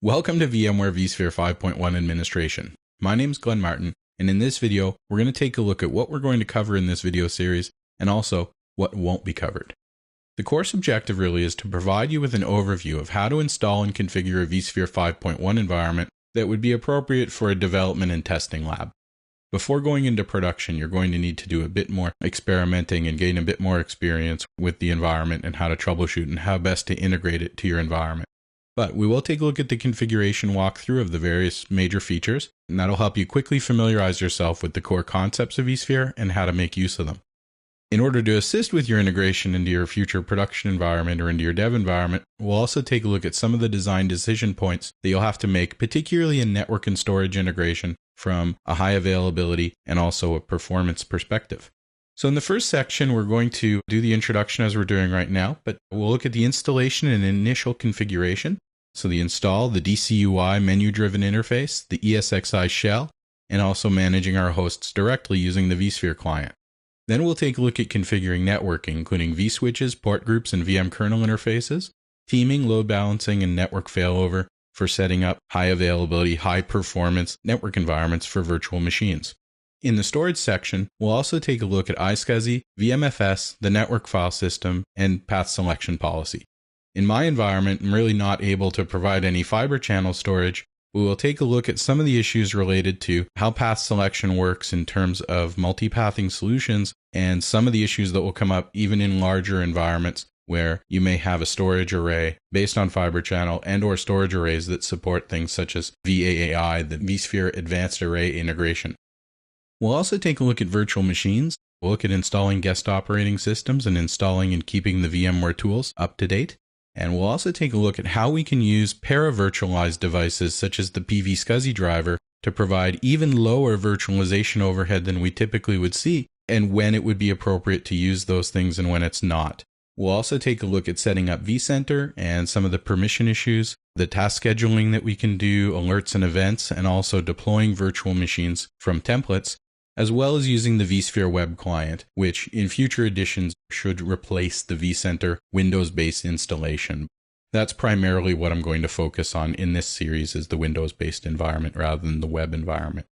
Welcome to VMware vSphere 5.1 Administration. My name is Glenn Martin, and in this video, we're going to take a look at what we're going to cover in this video series, and also what won't be covered. The course objective really is to provide you with an overview of how to install and configure a vSphere 5.1 environment that would be appropriate for a development and testing lab. Before going into production, you're going to need to do a bit more experimenting and gain a bit more experience with the environment and how to troubleshoot and how best to integrate it to your environment. But we will take a look at the configuration walkthrough of the various major features, and that'll help you quickly familiarize yourself with the core concepts of vSphere and how to make use of them. In order to assist with your integration into your future production environment or into your dev environment, we'll also take a look at some of the design decision points that you'll have to make, particularly in network and storage integration from a high availability and also a performance perspective. So in the first section, we're going to do the introduction as we're doing right now, but we'll look at the installation and initial configuration. So the install, the DCUI menu-driven interface, the ESXi shell, and also managing our hosts directly using the vSphere client. Then we'll take a look at configuring networking, including vSwitches, port groups, and VM kernel interfaces, teaming, load balancing, and network failover for setting up high availability, high performance network environments for virtual machines. In the storage section, we'll also take a look at iSCSI, VMFS, the network file system, and path selection policy. In my environment, I'm really not able to provide any fiber channel storage. We will take a look at some of the issues related to how path selection works in terms of multipathing solutions and some of the issues that will come up even in larger environments where you may have a storage array based on fiber channel and or storage arrays that support things such as VAAI, the vSphere Advanced Array Integration. We'll also take a look at virtual machines. We'll look at installing guest operating systems and installing and keeping the VMware tools up to date. And we'll also take a look at how we can use para-virtualized devices such as the vSCSI driver to provide even lower virtualization overhead than we typically would see, and when it would be appropriate to use those things and when it's not. We'll also take a look at setting up vCenter and some of the permission issues, the task scheduling that we can do, alerts and events, and also deploying virtual machines from templates, as well as using the vSphere web client, which in future editions should replace the vCenter Windows-based installation. That's primarily what I'm going to focus on in this series, is the Windows-based environment rather than the web environment.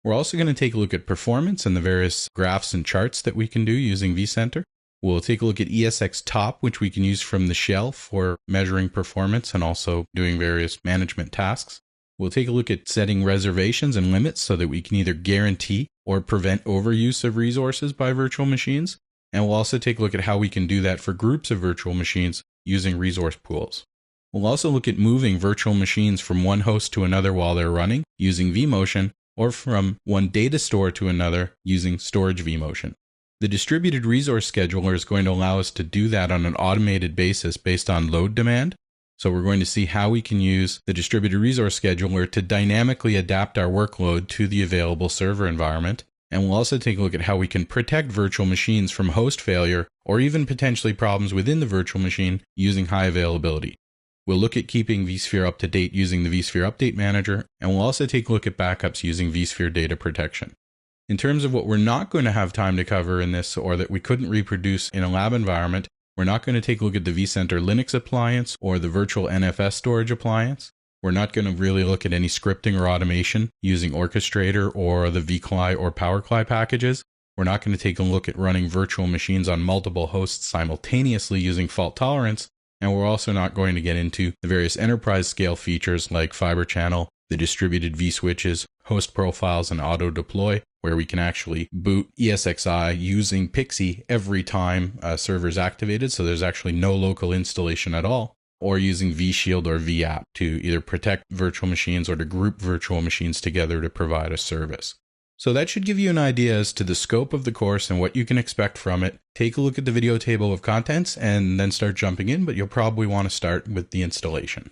We're also going to take a look at performance and the various graphs and charts that we can do using vCenter. We'll take a look at ESX top, which we can use from the shell for measuring performance and also doing various management tasks. We'll take a look at setting reservations and limits so that we can either guarantee or prevent overuse of resources by virtual machines. And we'll also take a look at how we can do that for groups of virtual machines using resource pools. We'll also look at moving virtual machines from one host to another while they're running using vMotion, or from one data store to another using storage vMotion. The distributed resource scheduler is going to allow us to do that on an automated basis based on load demand. So we're going to see how we can use the distributed resource scheduler to dynamically adapt our workload to the available server environment. And we'll also take a look at how we can protect virtual machines from host failure or even potentially problems within the virtual machine using high availability. We'll look at keeping vSphere up to date using the vSphere Update Manager, and we'll also take a look at backups using vSphere Data Protection. In terms of what we're not going to have time to cover in this, or that we couldn't reproduce in a lab environment, we're not going to take a look at the vCenter Linux appliance or the virtual NFS storage appliance. We're not going to really look at any scripting or automation using Orchestrator or the vCli or PowerCli packages. We're not going to take a look at running virtual machines on multiple hosts simultaneously using fault tolerance. And we're also not going to get into the various enterprise scale features like fiber channel, the distributed vSwitches, host profiles, and auto deploy, where we can actually boot ESXi using Pixie every time a server is activated, so there's actually no local installation at all, or using vShield or vApp to either protect virtual machines or to group virtual machines together to provide a service. So that should give you an idea as to the scope of the course and what you can expect from it. Take a look at the video table of contents and then start jumping in, but you'll probably want to start with the installation.